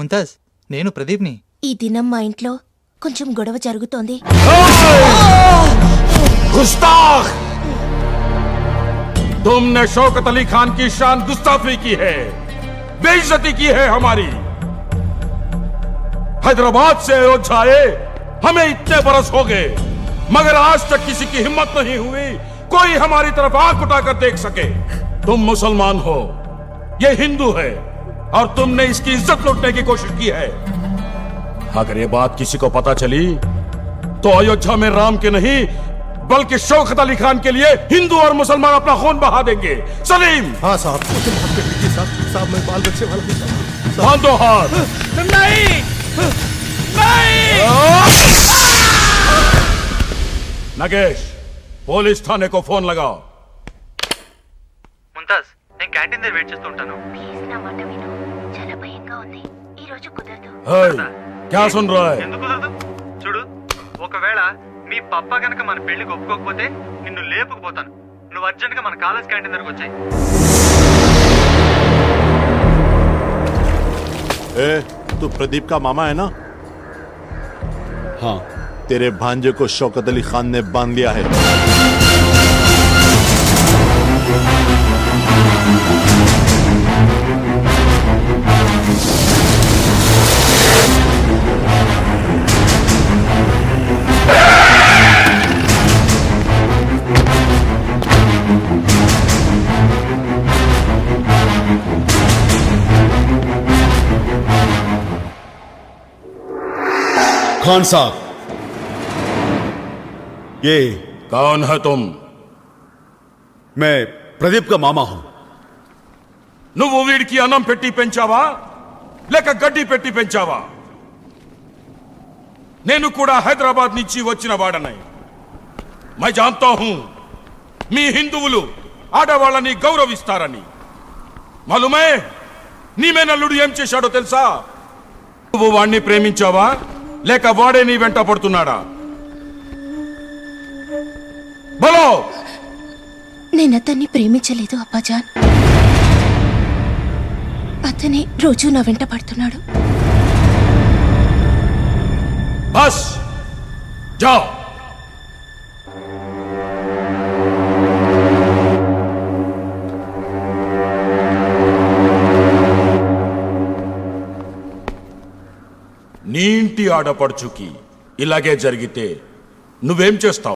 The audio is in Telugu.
ముంతాజ్, నేను ప్రదీప్ని. ఈ దినం మా ఇంట్లో కొంచెం గొడవ జరుగుతోంది. गुस्ताख! तुमने शौकत अली खान की शान गुस्ताफी की है, बेइज्जती की है हमारी। हैदराबाद से अयोध्या आए हमें इतने बरस हो गए, मगर आज तक किसी की हिम्मत नहीं हुई कोई हमारी तरफ आंख उठाकर देख सके। तुम मुसलमान हो, ये हिंदू है, और तुमने इसकी इज्जत लूटने की कोशिश की है। अगर ये बात किसी को पता चली तो अयोध्या में राम के नहीं बल्कि शौकत अली खान के लिए हिंदू और मुसलमान अपना खून बहा देंगे। सलीम! हाँ साहब, साहब मैं बाल बच्चे वाला हूँ साहब। बांधो हाथ। नहीं नहीं। नगेश, पुलिस थाने को फोन लगाओ। ముంతాజ్, నేను క్యాంటీన్ దగ్గర వెయిట్ చేస్తూ ఉంటాను. ప్లీజ్ నా మాట విను, చాలా భయంగా ఉంది. ఈ రోజు కుదరదు. हे, क्या सुन रहा है? ఎందుకు కుదరదు? చూడు, ఒకవేళ మీ పప్పా గనక మన పెళ్లికి ఒప్పుకోకపోతే నిన్ను లేపుకుపోతాను. నువ్వు అర్జెంట్ గా మన కాలేజ్ క్యాంటీన్ దగ్గరకు వచ్చాయి. ए, तू प्रदीप का मामा है ना? हाँ। तेरे भांजे को शौकत अली खान ने बांध लिया है। खान साहब, ये कौन है तुम? मैं प्रदीप का मामा हूं। నువ్వు వీడికి అన్నం పెట్టి పెంచావా లేక గడ్డి పెట్టి పెంచావా? నేను కూడా హైదరాబాద్ నుంచి వచ్చిన వాడనై. మై జాన్తా హూ మీ హిందువులు ఆడవాళ్ళని గౌరవిస్తారని. మాలూమే నీ మేనల్లుడు ఏం చేశాడో తెలుసా? నువ్వు వాణ్ణి ప్రేమించావా లేక వాడే నీ వెంట పడుతున్నాడా? బలో! నేను అతన్ని ప్రేమించలేదు అబ్బాజాన్. అతనే రోజు నా వెంట పడుతున్నాడు. బస్ జాओ. నీ ఇంటి ఆడపడుచుకి ఇలాగే జరిగితే నువ్వేం చేస్తావు?